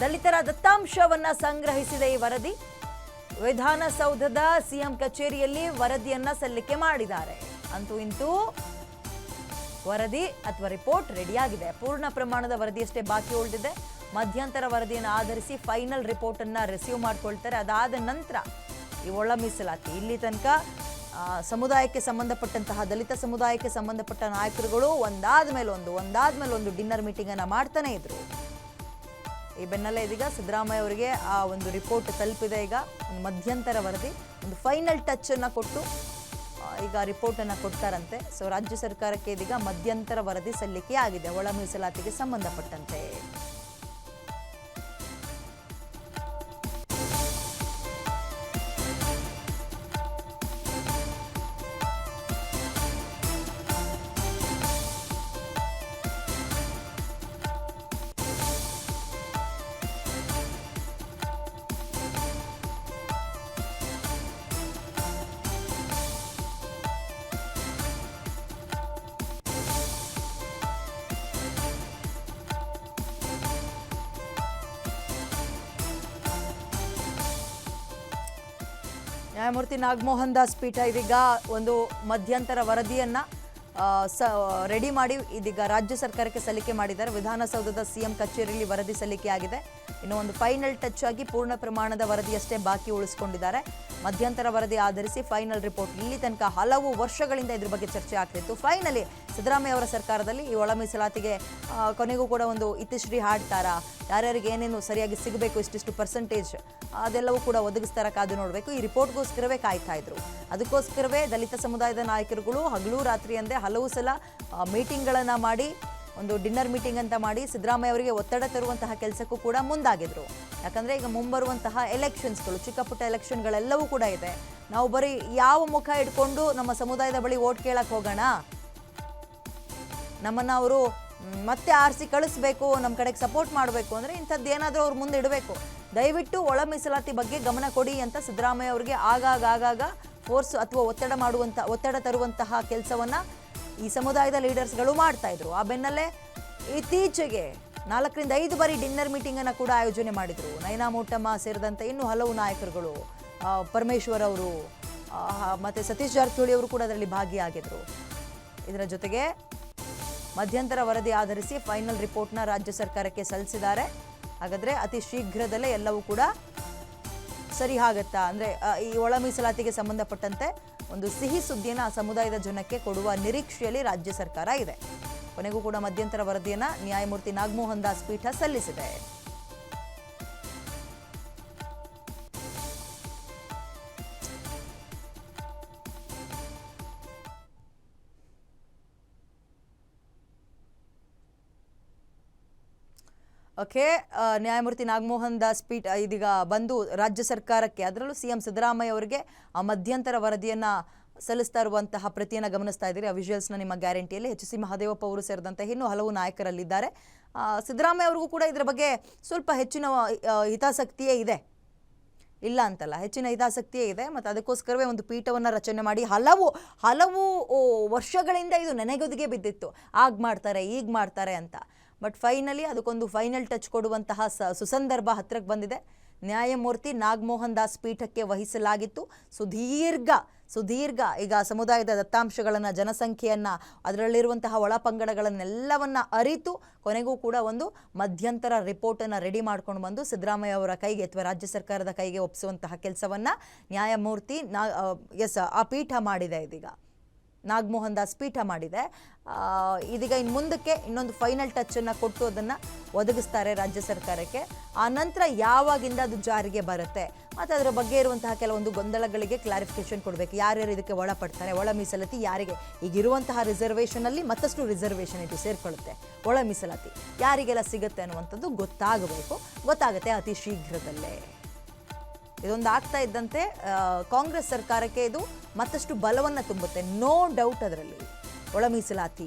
ದಲಿತರ ದತ್ತಾಂಶವನ್ನ ಸಂಗ್ರಹಿಸಿದ ಈ ವರದಿ ವಿಧಾನಸೌಧದ ಸಿಎಂ ಕಚೇರಿಯಲ್ಲಿ ವರದಿಯನ್ನ ಸಲ್ಲಿಕೆ ಮಾಡಿದ್ದಾರೆ. ಅಂತೂ ಇಂತೂ ವರದಿ ಅಥವಾ ರಿಪೋರ್ಟ್ ರೆಡಿಯಾಗಿದೆ. ಪೂರ್ಣ ಪ್ರಮಾಣದ ವರದಿಯಷ್ಟೇ ಬಾಕಿ ಉಳಿದಿದೆ. ಮಧ್ಯಂತರ ವರದಿಯನ್ನು ಆಧರಿಸಿ ಫೈನಲ್ ರಿಪೋರ್ಟ್ ಅನ್ನ ರಿಸೀವ್ ಮಾಡ್ಕೊಳ್ತಾರೆ. ಅದಾದ ನಂತರ ಈ ಒಳ ಮೀಸಲಾತಿ ಇಲ್ಲಿ ತನಕ ಸಮುದಾಯಕ್ಕೆ ಸಂಬಂಧಪಟ್ಟಂತಹ ದಲಿತ ಸಮುದಾಯಕ್ಕೆ ಸಂಬಂಧಪಟ್ಟ ನಾಯಕರುಗಳು ಒಂದಾದ ಮೇಲೆ ಒಂದು ಡಿನ್ನರ್ ಮೀಟಿಂಗ್ ಅನ್ನ ಮಾಡ್ತಾನೆ ಇದ್ರು. ಈ ಬೆನ್ನಲ್ಲೇ ಇದೀಗ ಸಿದ್ದರಾಮಯ್ಯ ಅವರಿಗೆ ಆ ಒಂದು ರಿಪೋರ್ಟ್ ತಲುಪಿದೆ. ಈಗ ಒಂದು ಮಧ್ಯಂತರ ವರದಿ, ಒಂದು ಫೈನಲ್ ಟಚ್ ಅನ್ನ ಕೊಟ್ಟು ಈಗ ರಿಪೋರ್ಟ್ ಅನ್ನ ಕೊಡ್ತಾರಂತೆ. ಸೊ ರಾಜ್ಯ ಸರ್ಕಾರಕ್ಕೆ ಇದೀಗ ಮಧ್ಯಂತರ ವರದಿ ಸಲ್ಲಿಕೆ ಆಗಿದೆ ಒಳ ಮೀಸಲಾತಿಗೆ ಸಂಬಂಧಪಟ್ಟಂತೆ. ನ್ಯಾಯಮೂರ್ತಿ ನಾಗಮೋಹನ್ ದಾಸ್ ಪೀಠ ಇದೀಗ ಒಂದು ಮಧ್ಯಂತರ ವರದಿಯನ್ನ ರೆಡಿ ಮಾಡಿ ಇದೀಗ ರಾಜ್ಯ ಸರ್ಕಾರಕ್ಕೆ ಸಲ್ಲಿಕೆ ಮಾಡಿದ್ದಾರೆ. ವಿಧಾನಸೌಧದ ಸಿಎಂ ಕಚೇರಿಯಲ್ಲಿ ವರದಿ ಸಲ್ಲಿಕೆ ಆಗಿದೆ. ಇನ್ನು ಒಂದು ಫೈನಲ್ ಟಚ್ ಆಗಿ ಪೂರ್ಣ ಪ್ರಮಾಣದ ವರದಿಯಷ್ಟೇ ಬಾಕಿ ಉಳಿಸಿಕೊಂಡಿದ್ದಾರೆ. ಮಧ್ಯಂತರ ವರದಿ ಆಧರಿಸಿ ಫೈನಲ್ ರಿಪೋರ್ಟ್. ಇಲ್ಲಿ ತನಕ ಹಲವು ವರ್ಷಗಳಿಂದ ಇದ್ರ ಬಗ್ಗೆ ಚರ್ಚೆ ಆಗ್ತಿತ್ತು. ಫೈನಲಿ ಸಿದ್ದರಾಮಯ್ಯ ಅವರ ಸರ್ಕಾರದಲ್ಲಿ ಈ ಒಳ ಮೀಸಲಾತಿಗೆ ಕೊನೆಗೂ ಕೂಡ ಒಂದು ಇತಿಶ್ರೀ ಹಾಡ್ತಾರಾ, ಯಾರ್ಯಾರಿಗೆ ಏನೇನು ಸರಿಯಾಗಿ ಸಿಗಬೇಕು, ಇಷ್ಟಿಷ್ಟು ಪರ್ಸೆಂಟೇಜ್ ಅದೆಲ್ಲವೂ ಕೂಡ ಒದಗಿಸ್ತಾರ, ಕಾದು ನೋಡಬೇಕು. ಈ ರಿಪೋರ್ಟ್ಗೋಸ್ಕರವೇ ಕಾಯ್ತಾ ಇದ್ರು. ಅದಕ್ಕೋಸ್ಕರವೇ ದಲಿತ ಸಮುದಾಯದ ನಾಯಕರುಗಳು ಹಗಲು ರಾತ್ರಿ ಅಂದೇ ಹಲವು ಸಲ ಮೀಟಿಂಗ್ಗಳನ್ನು ಮಾಡಿ, ಒಂದು ಡಿನ್ನರ್ ಮೀಟಿಂಗ್ ಅಂತ ಮಾಡಿ ಸಿದ್ದರಾಮಯ್ಯ ಅವರಿಗೆ ಒತ್ತಡ ತರುವಂತಹ ಕೆಲಸಕ್ಕೂ ಕೂಡ ಮುಂದಾಗಿದ್ರು. ಯಾಕಂದರೆ ಈಗ ಮುಂಬರುವಂತಹ ಎಲೆಕ್ಷನ್ಸ್ಗಳು, ಚಿಕ್ಕ ಪುಟ್ಟ ಎಲೆಕ್ಷನ್ಗಳೆಲ್ಲವೂ ಕೂಡ ಇದೆ. ನಾವು ಬರೀ ಯಾವ ಮುಖ ಇಟ್ಕೊಂಡು ನಮ್ಮ ಸಮುದಾಯದ ಬಳಿ ಓಟ್ ಕೇಳಕ್ಕೆ ಹೋಗೋಣ, ನಮ್ಮನ್ನು ಅವರು ಮತ್ತೆ ಆರಿಸಿ ಕಳಿಸ್ಬೇಕು, ನಮ್ಮ ಕಡೆಗೆ ಸಪೋರ್ಟ್ ಮಾಡಬೇಕು ಅಂದರೆ ಇಂಥದ್ದು ಏನಾದರೂ ಅವ್ರು ಮುಂದೆ ಇಡಬೇಕು. ದಯವಿಟ್ಟು ಒಳ ಮೀಸಲಾತಿ ಬಗ್ಗೆ ಗಮನ ಕೊಡಿ ಅಂತ ಸಿದ್ದರಾಮಯ್ಯ ಅವರಿಗೆ ಆಗಾಗ ಫೋರ್ಸ್ ಅಥವಾ ಒತ್ತಡ ತರುವಂತಹ ಕೆಲಸವನ್ನು ಈ ಸಮುದಾಯದ ಲೀಡರ್ಸ್ಗಳು ಮಾಡ್ತಾ ಇದ್ರು. ಆ ಬೆನ್ನಲ್ಲೇ ಇತ್ತೀಚೆಗೆ 4 ರಿಂದ 5 ಬಾರಿ ಡಿನ್ನರ್ ಮೀಟಿಂಗನ್ನು ಕೂಡ ಆಯೋಜನೆ ಮಾಡಿದರು. ನಯನಾ ಮೋಟಮ್ಮ ಸೇರಿದಂತೆ ಇನ್ನೂ ಹಲವು ನಾಯಕರುಗಳು, ಪರಮೇಶ್ವರ್ ಅವರು ಮತ್ತು ಸತೀಶ್ ಜಾರಕಿಹೊಳಿ ಅವರು ಕೂಡ ಅದರಲ್ಲಿ ಭಾಗಿಯಾಗಿದ್ದರು. ಇದರ ಜೊತೆಗೆ ಮಧ್ಯಂತರ ವರದಿ ಆಧರಿಸಿ ಫೈನಲ್ ರಿಪೋರ್ಟ್ನ ರಾಜ್ಯ ಸರ್ಕಾರಕ್ಕೆ ಸಲ್ಲಿಸಿದ್ದಾರೆ. ಹಾಗಾದರೆ ಅತಿ ಶೀಘ್ರದಲ್ಲೇ ಎಲ್ಲವೂ ಕೂಡ ಸರಿ ಆಗುತ್ತಾ ಅಂದರೆ ಈ ಒಳ ಮೀಸಲಾತಿಗೆ ಸಂಬಂಧಪಟ್ಟಂತೆ ಒಂದು ಸಿಹಿ ಸುದ್ದಿಯನ್ನು ಆ ಸಮುದಾಯದ ಜನಕ್ಕೆ ಕೊಡುವ ನಿರೀಕ್ಷೆಯಲ್ಲಿ ರಾಜ್ಯ ಸರ್ಕಾರ ಇದೆ. ಕೊನೆಗೂ ಕೂಡ ಮಧ್ಯಂತರ ವರದಿಯನ್ನು ನ್ಯಾಯಮೂರ್ತಿ ನಾಗಮೋಹನ್ ದಾಸ್ ಪೀಠ ಸಲ್ಲಿಸಿದೆ. ಓಕೆ, ನ್ಯಾಯಮೂರ್ತಿ ನಾಗಮೋಹನ್ ದಾಸ್ ಪೀಠ ಇದೀಗ ಬಂದು ರಾಜ್ಯ ಸರ್ಕಾರಕ್ಕೆ, ಅದರಲ್ಲೂ ಸಿಎಂ ಸಿದ್ದರಾಮಯ್ಯ ಅವರಿಗೆ ಆ ಮಧ್ಯಂತರ ವರದಿಯನ್ನು ಸಲ್ಲಿಸ್ತಾ ಇರುವಂತಹ ಪ್ರತಿಯನ್ನು ಗಮನಿಸ್ತಾ ಇದ್ದೀರಿ. ಆ ವಿಜುವಲ್ಸ್ನ ನಿಮ್ಮ ಗ್ಯಾರಂಟಿಯಲ್ಲಿ HC ಮಹದೇವಪ್ಪ ಅವರು ಸೇರಿದಂತೆ ಇನ್ನೂ ಹಲವು ನಾಯಕರಲ್ಲಿದ್ದಾರೆ. ಸಿದ್ದರಾಮಯ್ಯ ಅವ್ರಿಗೂ ಕೂಡ ಇದರ ಬಗ್ಗೆ ಸ್ವಲ್ಪ ಹೆಚ್ಚಿನ ಹಿತಾಸಕ್ತಿಯೇ ಇದೆ, ಇಲ್ಲ ಅಂತಲ್ಲ, ಹೆಚ್ಚಿನ ಹಿತಾಸಕ್ತಿಯೇ ಇದೆ. ಮತ್ತು ಅದಕ್ಕೋಸ್ಕರವೇ ಒಂದು ಪೀಠವನ್ನು ರಚನೆ ಮಾಡಿ ಹಲವು ವರ್ಷಗಳಿಂದ ಇದು ನೆನೆಗುದಿಗೆ ಬಿದ್ದಿತ್ತು, ಆಗ ಮಾಡ್ತಾರೆ ಈಗ ಮಾಡ್ತಾರೆ ಅಂತ. ಬಟ್ ಫೈನಲಿ ಅದಕ್ಕೊಂದು ಫೈನಲ್ ಟಚ್ ಕೊಡುವಂತಹ ಸುಸಂದರ್ಭ ಹತ್ತಿರಕ್ಕೆ ಬಂದಿದೆ. ನ್ಯಾಯಮೂರ್ತಿ ನಾಗಮೋಹನ್ ದಾಸ್ ಪೀಠಕ್ಕೆ ವಹಿಸಲಾಗಿತ್ತು. ಸುದೀರ್ಘ ಈಗ ಸಮುದಾಯದ ದತ್ತಾಂಶಗಳನ್ನು, ಜನಸಂಖ್ಯೆಯನ್ನು, ಅದರಲ್ಲಿರುವಂತಹ ಒಳಪಂಗಡಗಳನ್ನೆಲ್ಲವನ್ನು ಅರಿತು ಕೊನೆಗೂ ಕೂಡ ಒಂದು ಮಧ್ಯಂತರ ರಿಪೋರ್ಟನ್ನು ರೆಡಿ ಮಾಡ್ಕೊಂಡು ಬಂದು ಸಿದ್ದರಾಮಯ್ಯ ಅವರ ಕೈಗೆ ಅಥವಾ ರಾಜ್ಯ ಸರ್ಕಾರದ ಕೈಗೆ ಒಪ್ಪಿಸುವಂತಹ ಕೆಲಸವನ್ನು ನ್ಯಾಯಮೂರ್ತಿ ಆ ಪೀಠ ಮಾಡಿದೆ. ಇದೀಗ ನಾಗಮೋಹನ್ ದಾಸ್ ಪೀಠ ಮಾಡಿದೆ. ಇದೀಗ ಇನ್ನು ಮುಂದಕ್ಕೆ ಇನ್ನೊಂದು ಫೈನಲ್ ಟಚ್ಚನ್ನು ಕೊಟ್ಟು ಅದನ್ನು ಒದಗಿಸ್ತಾರೆ ರಾಜ್ಯ ಸರ್ಕಾರಕ್ಕೆ. ಆ ನಂತರ ಯಾವಾಗಿಂದ ಅದು ಜಾರಿಗೆ ಬರುತ್ತೆ ಮತ್ತು ಅದರ ಬಗ್ಗೆ ಇರುವಂತಹ ಕೆಲವೊಂದು ಗೊಂದಲಗಳಿಗೆ ಕ್ಲಾರಿಫಿಕೇಶನ್ ಕೊಡಬೇಕು. ಯಾರ್ಯಾರು ಇದಕ್ಕೆ ಒಳಪಡ್ತಾರೆ, ಒಳ ಮೀಸಲಾತಿ ಯಾರಿಗೆ, ಈಗಿರುವಂತಹ ರಿಸರ್ವೇಷನಲ್ಲಿ ಮತ್ತಷ್ಟು ರಿಸರ್ವೇಷನ್ ಇದು ಸೇರಿಕೊಳ್ಳುತ್ತೆ. ಒಳ ಮೀಸಲಾತಿ ಯಾರಿಗೆಲ್ಲ ಸಿಗುತ್ತೆ ಅನ್ನುವಂಥದ್ದು ಗೊತ್ತಾಗುತ್ತೆ ಅತಿ ಶೀಘ್ರದಲ್ಲೇ. ಇದೊಂದು ಆಗ್ತಾ ಇದ್ದಂತೆ ಕಾಂಗ್ರೆಸ್ ಸರ್ಕಾರಕ್ಕೆ ಇದು ಮತ್ತಷ್ಟು ಬಲವನ್ನು ತುಂಬುತ್ತೆ, ನೋ ಡೌಟ್. ಅದರಲ್ಲಿ ಒಳ ಮೀಸಲಾತಿ